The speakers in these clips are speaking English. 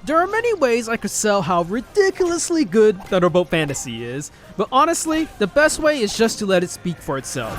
There are many ways I could sell how ridiculously good Thunderbolt Fantasy is, but honestly, the best way is just to let it speak for itself.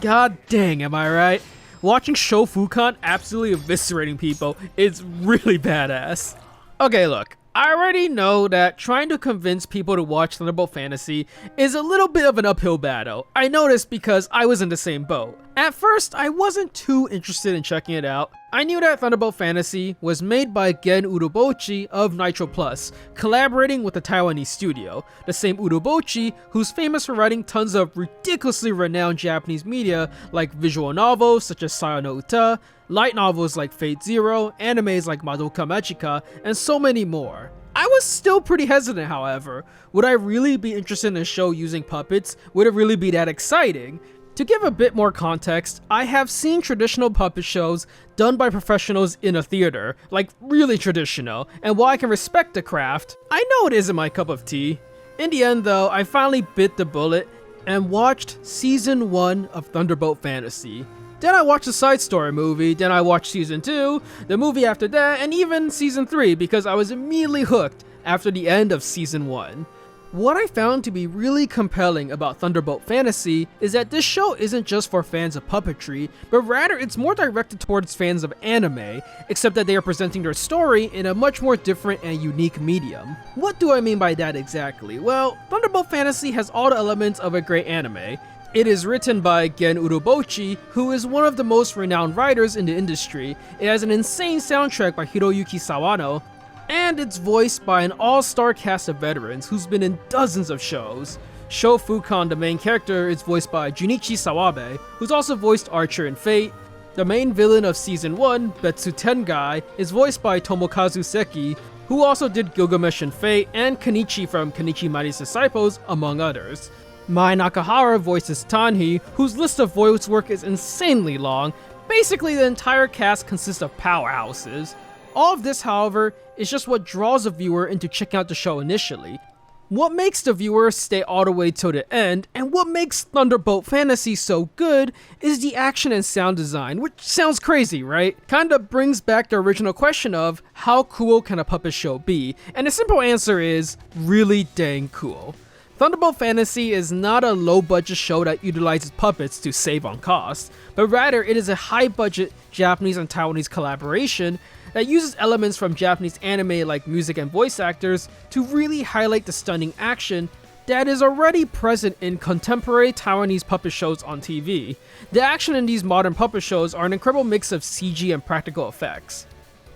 God dang, am I right? Watching Shofukan absolutely eviscerating people is really badass. Okay, look, I already know that trying to convince people to watch Thunderbolt Fantasy is a little bit of an uphill battle. I know this because I was in the same boat. At first, I wasn't too interested in checking it out. I knew that Thunderbolt Fantasy was made by Gen Urobuchi of Nitro Plus, collaborating with a Taiwanese studio, the same Urobuchi who's famous for writing tons of ridiculously renowned Japanese media like visual novels such as Sayo no Uta, light novels like Fate Zero, animes like Madoka Magica, and so many more. I was still pretty hesitant, however. Would I really be interested in a show using puppets? Would it really be that exciting? To give a bit more context, I have seen traditional puppet shows done by professionals in a theater, like really traditional, and while I can respect the craft, I know it isn't my cup of tea. In the end though, I finally bit the bullet and watched Season 1 of Thunderbolt Fantasy. Then I watched the side story movie, then I watched Season 2, the movie after that, and even Season 3 because I was immediately hooked after the end of Season 1. What I found to be really compelling about Thunderbolt Fantasy is that this show isn't just for fans of puppetry, but rather it's more directed towards fans of anime, except that they are presenting their story in a much more different and unique medium. What do I mean by that exactly? Well, Thunderbolt Fantasy has all the elements of a great anime. It is written by Gen Urobuchi, who is one of the most renowned writers in the industry. It has an insane soundtrack by Hiroyuki Sawano, and it's voiced by an all-star cast of veterans who's been in dozens of shows. Shofukan, the main character, is voiced by Junichi Sawabe, who's also voiced Archer in Fate. The main villain of Season 1, Betsu Tengai, is voiced by Tomokazu Seki, who also did Gilgamesh in Fate, and Kenichi from Kenichi Mighty's Disciples, among others. Mai Nakahara voices Tanhi, whose list of voice work is insanely long. Basically, the entire cast consists of powerhouses. All of this, however, is just what draws a viewer into checking out the show initially. What makes the viewer stay all the way till the end, and what makes Thunderbolt Fantasy so good, is the action and sound design, which sounds crazy, right? Kinda brings back the original question of, how cool can a puppet show be? And the simple answer is, really dang cool. Thunderbolt Fantasy is not a low-budget show that utilizes puppets to save on costs, but rather it is a high-budget Japanese and Taiwanese collaboration that uses elements from Japanese anime like music and voice actors to really highlight the stunning action that is already present in contemporary Taiwanese puppet shows on TV. The action in these modern puppet shows are an incredible mix of CG and practical effects.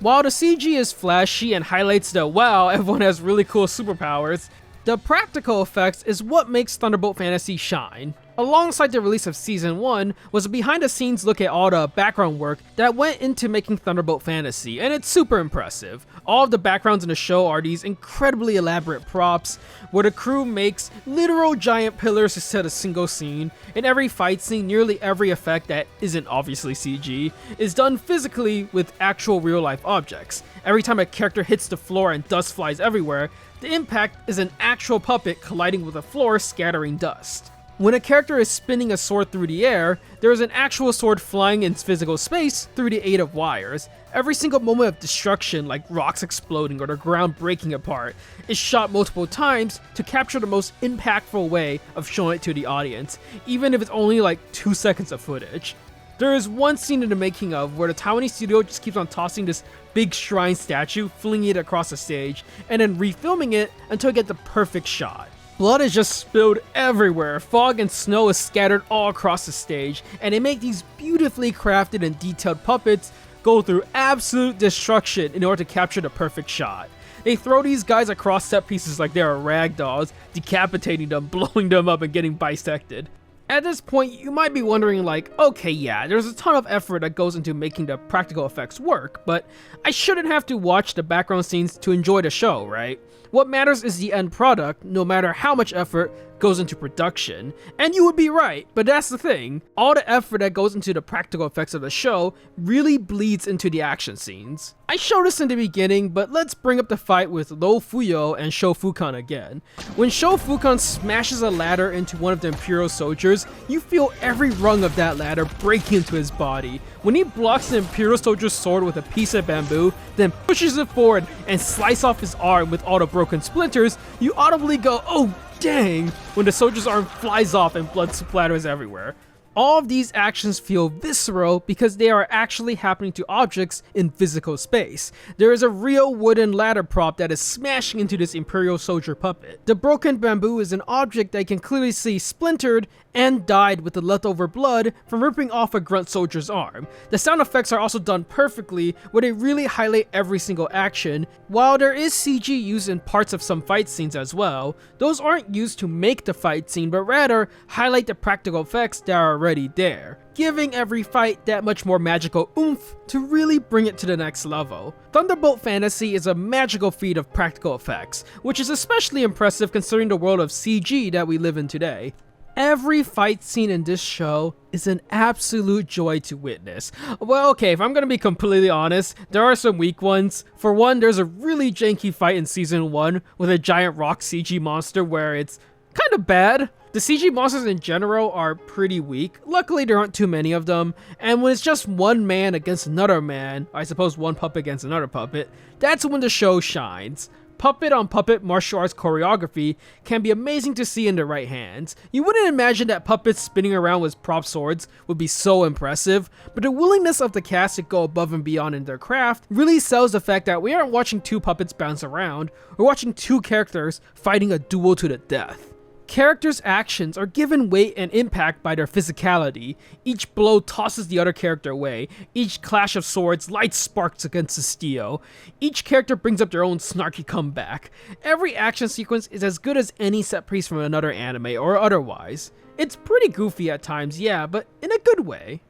While the CG is flashy and highlights the wow, everyone has really cool superpowers, the practical effects is what makes Thunderbolt Fantasy shine. Alongside the release of Season 1 was a behind-the-scenes look at all the background work that went into making Thunderbolt Fantasy, and it's super impressive. All of the backgrounds in the show are these incredibly elaborate props, where the crew makes literal giant pillars to set a single scene. In every fight scene, nearly every effect that isn't obviously CG is done physically with actual real-life objects. Every time a character hits the floor and dust flies everywhere, the impact is an actual puppet colliding with the floor, scattering dust. When a character is spinning a sword through the air, there is an actual sword flying in physical space through the aid of wires. Every single moment of destruction, like rocks exploding or the ground breaking apart, is shot multiple times to capture the most impactful way of showing it to the audience, even if it's only like 2 seconds of footage. There is one scene in the making of where the Taiwanese studio just keeps on tossing this big shrine statue, flinging it across the stage, and then refilming it until you get the perfect shot. Blood is just spilled everywhere, fog and snow is scattered all across the stage, and they make these beautifully crafted and detailed puppets go through absolute destruction in order to capture the perfect shot. They throw these guys across set pieces like they are rag dolls, decapitating them, blowing them up, and getting bisected. At this point, you might be wondering like, okay, yeah, there's a ton of effort that goes into making the practical effects work, but I shouldn't have to watch the background scenes to enjoy the show, right? What matters is the end product, no matter how much effort goes into production. And you would be right, but that's the thing. All the effort that goes into the practical effects of the show really bleeds into the action scenes. I showed this in the beginning, but let's bring up the fight with Lo Fuyo and Sho Fukan again. When Sho Fukan smashes a ladder into one of the Imperial soldiers, you feel every rung of that ladder breaking into his body. When he blocks the Imperial soldier's sword with a piece of bamboo, then pushes it forward and slices off his arm with all the broken splinters, you audibly go, "Oh dang," when the soldier's arm flies off and blood splatters everywhere. All of these actions feel visceral because they are actually happening to objects in physical space. There is a real wooden ladder prop that is smashing into this Imperial soldier puppet. The broken bamboo is an object that you can clearly see splintered and dyed with the leftover blood from ripping off a grunt soldier's arm. The sound effects are also done perfectly, where they really highlight every single action. While there is CG used in parts of some fight scenes as well, those aren't used to make the fight scene, but rather highlight the practical effects that are already there, giving every fight that much more magical oomph to really bring it to the next level. Thunderbolt Fantasy is a magical feat of practical effects, which is especially impressive considering the world of CG that we live in today. Every fight scene in this show is an absolute joy to witness. Well, okay, if I'm gonna be completely honest, there are some weak ones. For one, there's a really janky fight in season 1 with a giant rock CG monster where it's kind of bad. The CG monsters in general are pretty weak. Luckily, there aren't too many of them, and when it's just one man against another man, I suppose one puppet against another puppet, that's when the show shines. Puppet on puppet martial arts choreography can be amazing to see in the right hands. You wouldn't imagine that puppets spinning around with prop swords would be so impressive, but the willingness of the cast to go above and beyond in their craft really sells the fact that we aren't watching two puppets bounce around, we're watching two characters fighting a duel to the death. Characters' actions are given weight and impact by their physicality. Each blow tosses the other character away. Each clash of swords lights sparks against the steel. Each character brings up their own snarky comeback. Every action sequence is as good as any set piece from another anime or otherwise. It's pretty goofy at times, yeah, but in a good way.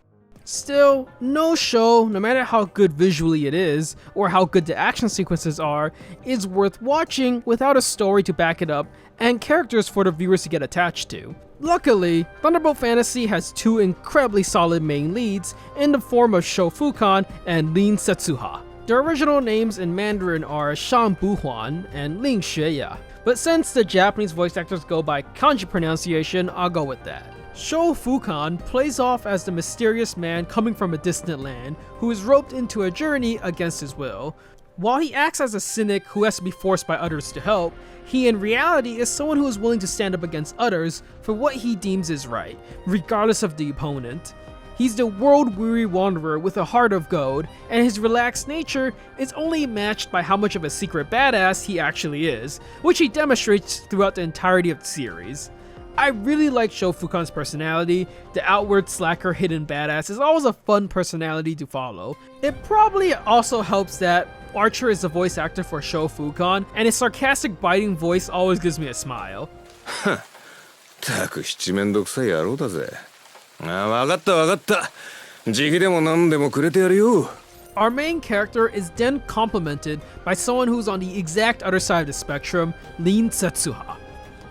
Still, no show, no matter how good visually it is, or how good the action sequences are, is worth watching without a story to back it up and characters for the viewers to get attached to. Luckily, Thunderbolt Fantasy has two incredibly solid main leads in the form of Sho Fukan and Lin Setsuha. Their original names in Mandarin are Shan Buhuan and Ling Xueya, but since the Japanese voice actors go by kanji pronunciation, I'll go with that. Sho Fukan plays off as the mysterious man coming from a distant land who is roped into a journey against his will. While he acts as a cynic who has to be forced by others to help, he in reality is someone who is willing to stand up against others for what he deems is right, regardless of the opponent. He's the world-weary wanderer with a heart of gold, and his relaxed nature is only matched by how much of a secret badass he actually is, which he demonstrates throughout the entirety of the series. I really like Sho Fukan's personality. The outward slacker hidden badass is always a fun personality to follow. It probably also helps that Archer is the voice actor for Sho Fukan, and his sarcastic biting voice always gives me a smile. ったく七面倒くさい野郎だぜ。わかったわかった。時期でも何でもくれてやるよ。 Our main character is then complemented by someone who's on the exact other side of the spectrum, Lin Setsuha.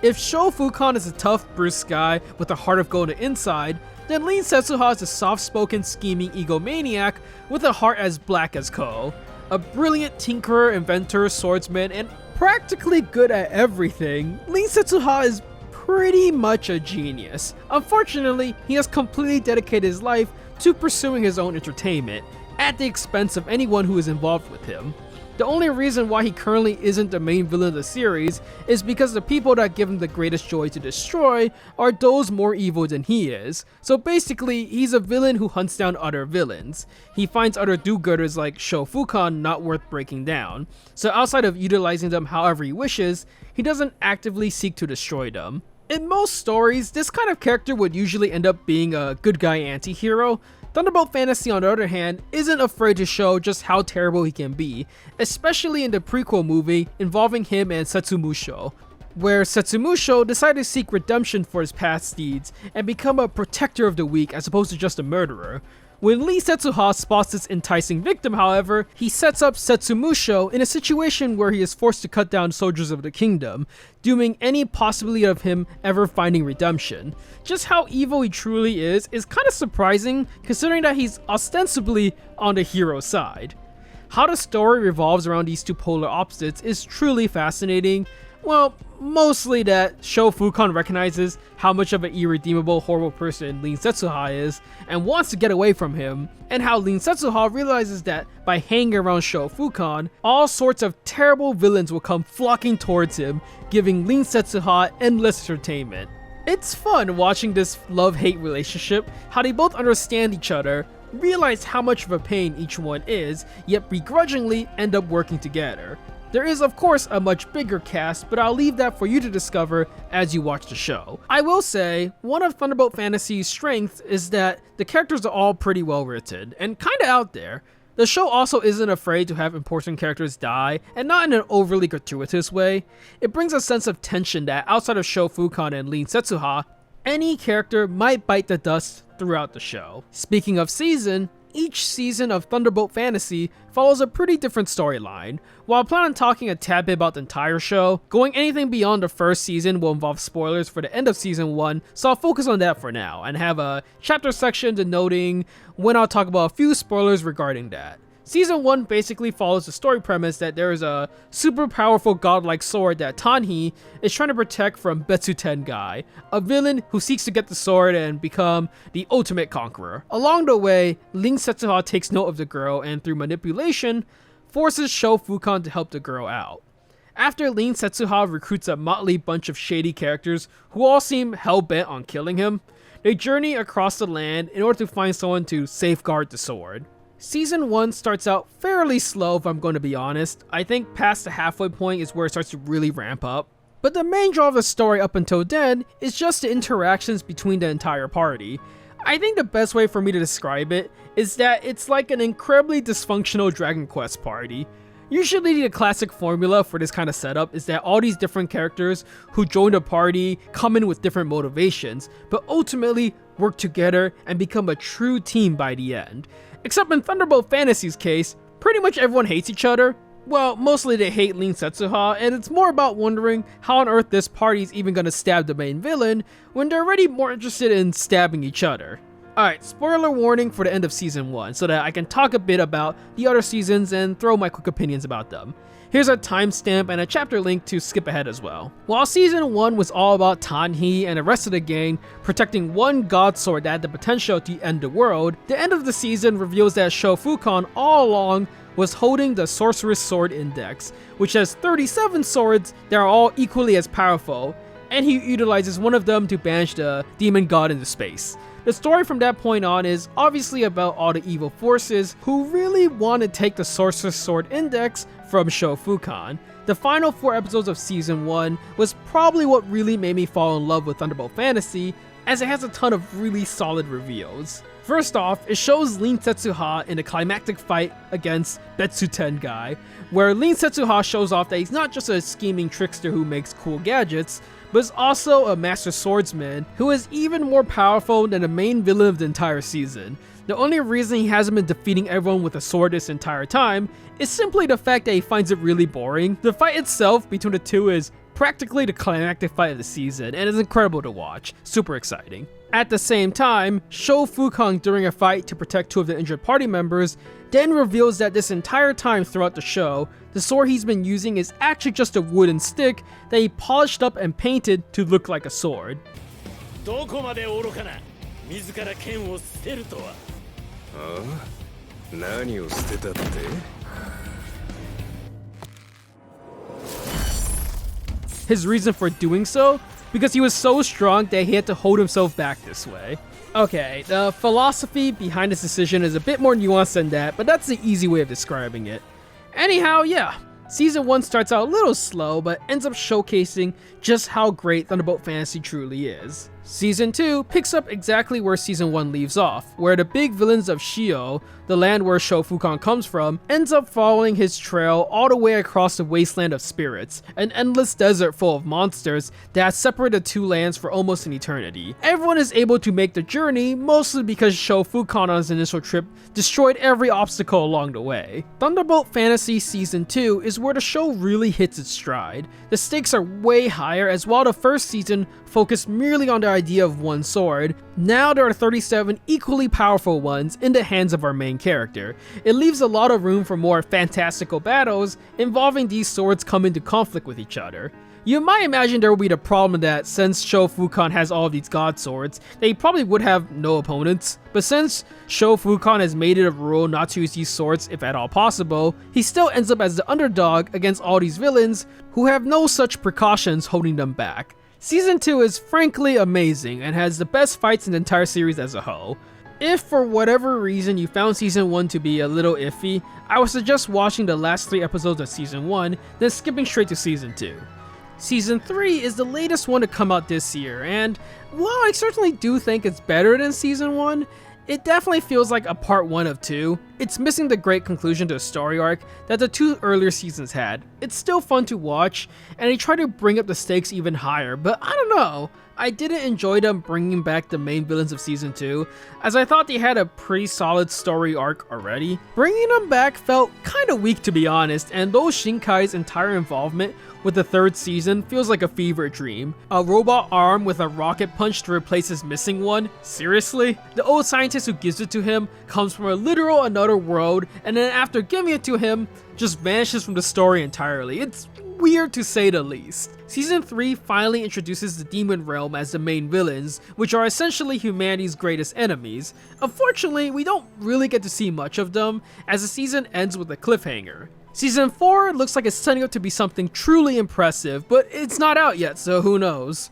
If Sho Fukan is a tough, brisk guy with a heart of gold on the inside, then Lin Setsuha is a soft-spoken, scheming egomaniac with a heart as black as coal. A brilliant tinkerer, inventor, swordsman, and practically good at everything, Lin Setsuha is pretty much a genius. Unfortunately, he has completely dedicated his life to pursuing his own entertainment, at the expense of anyone who is involved with him. The only reason why he currently isn't the main villain of the series is because the people that give him the greatest joy to destroy are those more evil than he is. So basically, he's a villain who hunts down other villains. He finds other do-gooders like Sho Fukan not worth breaking down. So outside of utilizing them however he wishes, he doesn't actively seek to destroy them. In most stories, this kind of character would usually end up being a good guy anti-hero. Thunderbolt Fantasy, on the other hand, isn't afraid to show just how terrible he can be, especially in the prequel movie involving him and Setsumusho, where Setsumusho decided to seek redemption for his past deeds and become a protector of the weak as opposed to just a murderer. When Lee Setsuha spots this enticing victim, however, he sets up Setsumusho in a situation where he is forced to cut down soldiers of the kingdom, dooming any possibility of him ever finding redemption. Just how evil he truly is kind of surprising, considering that he's ostensibly on the hero's side. How the story revolves around these two polar opposites is truly fascinating. Well, mostly that Sho Fukan recognizes how much of an irredeemable, horrible person Rin Setsuha is and wants to get away from him, and how Rin Setsuha realizes that by hanging around Sho Fukan, all sorts of terrible villains will come flocking towards him, giving Rin Setsuha endless entertainment. It's fun watching this love-hate relationship, how they both understand each other, realize how much of a pain each one is, yet begrudgingly end up working together. There is of course a much bigger cast, but I'll leave that for you to discover as you watch the show. I will say, one of Thunderbolt Fantasy's strengths is that the characters are all pretty well written, and kinda out there. The show also isn't afraid to have important characters die, and not in an overly gratuitous way. It brings a sense of tension that outside of Sho Fukan and Rin Setsuha, any character might bite the dust throughout the show. Speaking of season, each season of Thunderbolt Fantasy follows a pretty different storyline. While I plan on talking a tad bit about the entire show, going anything beyond the first season will involve spoilers for the end of season 1, so I'll focus on that for now, and have a chapter section denoting when I'll talk about a few spoilers regarding that. Season 1 basically follows the story premise that there is a super powerful godlike sword that Tanhi is trying to protect from Betsu Tengai, a villain who seeks to get the sword and become the ultimate conqueror. Along the way, Rin Setsuha takes note of the girl and through manipulation, forces Sho Fukan to help the girl out. After Rin Setsuha recruits a motley bunch of shady characters who all seem hell-bent on killing him, they journey across the land in order to find someone to safeguard the sword. Season 1 starts out fairly slow if I'm going to be honest. I think past the halfway point is where it starts to really ramp up. But the main draw of the story up until then is just the interactions between the entire party. I think the best way for me to describe it is that it's like an incredibly dysfunctional Dragon Quest party. Usually the classic formula for this kind of setup is that all these different characters who join the party come in with different motivations, but ultimately work together and become a true team by the end. Except in Thunderbolt Fantasy's case, pretty much everyone hates each other. Well, mostly they hate Rin Setsuha, and it's more about wondering how on earth this party's even gonna stab the main villain when they're already more interested in stabbing each other. Alright, spoiler warning for the end of season 1 so that I can talk a bit about the other seasons and throw my quick opinions about them. Here's a timestamp and a chapter link to skip ahead as well. While season 1 was all about Tanhi and the rest of the gang protecting one god sword that had the potential to end the world, the end of the season reveals that Sho Fukan all along was holding the Sorceress Sword Index, which has 37 swords that are all equally as powerful, and he utilizes one of them to banish the demon god into space. The story from that point on is obviously about all the evil forces who really want to take the Sorcerer's Sword Index from Sho Fukan. The final 4 episodes of season 1 was probably what really made me fall in love with Thunderbolt Fantasy, as it has a ton of really solid reveals. First off, it shows Rin Setsuha in a climactic fight against Betsu Tengai, where Rin Setsuha shows off that he's not just a scheming trickster who makes cool gadgets, but is also a master swordsman who is even more powerful than the main villain of the entire season. The only reason he hasn't been defeating everyone with a sword this entire time is simply the fact that he finds it really boring. The fight itself between the two is practically the climactic fight of the season, and it's incredible to watch. Super exciting. At the same time, Sho Fukan, during a fight to protect 2 of the injured party members, then reveals that this entire time throughout the show, the sword he's been using is actually just a wooden stick that he polished up and painted to look like a sword. His reason for doing so? Because he was so strong that he had to hold himself back this way. Okay, the philosophy behind this decision is a bit more nuanced than that, but that's the easy way of describing it. Anyhow, yeah, season 1 starts out a little slow, but ends up showcasing just how great Thunderbolt Fantasy truly is. Season 2 picks up exactly where Season 1 leaves off, where the big villains of Shio, the land where Shofukan comes from, ends up following his trail all the way across the Wasteland of Spirits, an endless desert full of monsters that has separated the two lands for almost an eternity. Everyone is able to make the journey, mostly because Shofukan on his initial trip destroyed every obstacle along the way. Thunderbolt Fantasy Season 2 is where the show really hits its stride. The stakes are way higher, as while the first season focused merely on the idea of one sword, now there are 37 equally powerful ones in the hands of our main character. It leaves a lot of room for more fantastical battles involving these swords come into conflict with each other. You might imagine there will be the problem that since Shofukan has all of these god swords, they probably would have no opponents. But since Shofukan has made it a rule not to use these swords if at all possible, he still ends up as the underdog against all these villains who have no such precautions holding them back. Season 2 is frankly amazing and has the best fights in the entire series as a whole. If for whatever reason you found Season 1 to be a little iffy, I would suggest watching the last 3 episodes of Season 1, then skipping straight to Season 2. Season 3 is the latest one to come out this year, and while I certainly do think it's better than Season 1, it definitely feels like a part 1 of 2. It's missing the great conclusion to the story arc that the 2 earlier seasons had. It's still fun to watch, and they try to bring up the stakes even higher, but I don't know. I didn't enjoy them bringing back the main villains of Season 2, as I thought they had a pretty solid story arc already. Bringing them back felt kinda weak to be honest, and though Shinkai's entire involvement with the 3rd season feels like a fever dream. A robot arm with a rocket punch to replace his missing one? Seriously? The old scientist who gives it to him comes from a literal another world, and then after giving it to him, just vanishes from the story entirely. It's weird to say the least. Season 3 finally introduces the Demon Realm as the main villains, which are essentially humanity's greatest enemies. Unfortunately, we don't really get to see much of them, as the season ends with a cliffhanger. Season 4 looks like it's setting up to be something truly impressive, but it's not out yet, so who knows.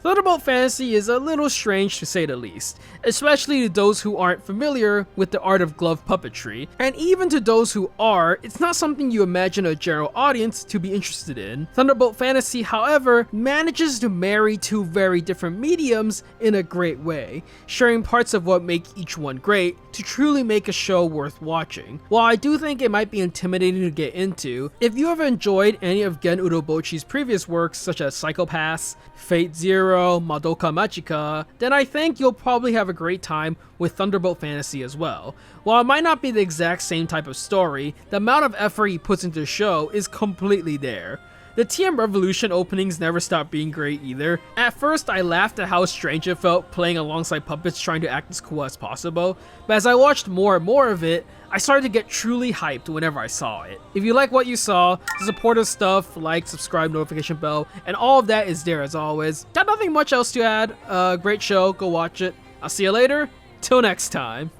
Thunderbolt Fantasy is a little strange to say the least, especially to those who aren't familiar with the art of glove puppetry, and even to those who are, it's not something you imagine a general audience to be interested in. Thunderbolt Fantasy, however, manages to marry 2 very different mediums in a great way, sharing parts of what make each one great to truly make a show worth watching. While I do think it might be intimidating to get into, if you have enjoyed any of Gen Urobuchi's previous works such as Psychopaths, Fate Zero, Madoka Magica, then I think you'll probably have a great time with Thunderbolt Fantasy as well. While it might not be the exact same type of story, the amount of effort he puts into the show is completely there. The TM Revolution openings never stop being great either. At first, I laughed at how strange it felt playing alongside puppets trying to act as cool as possible, but as I watched more and more of it, I started to get truly hyped whenever I saw it. If you like what you saw, the supportive stuff, like, subscribe, notification bell, and all of that is there as always. Got nothing much else to add. Great show, go watch it. I'll see you later. Till next time.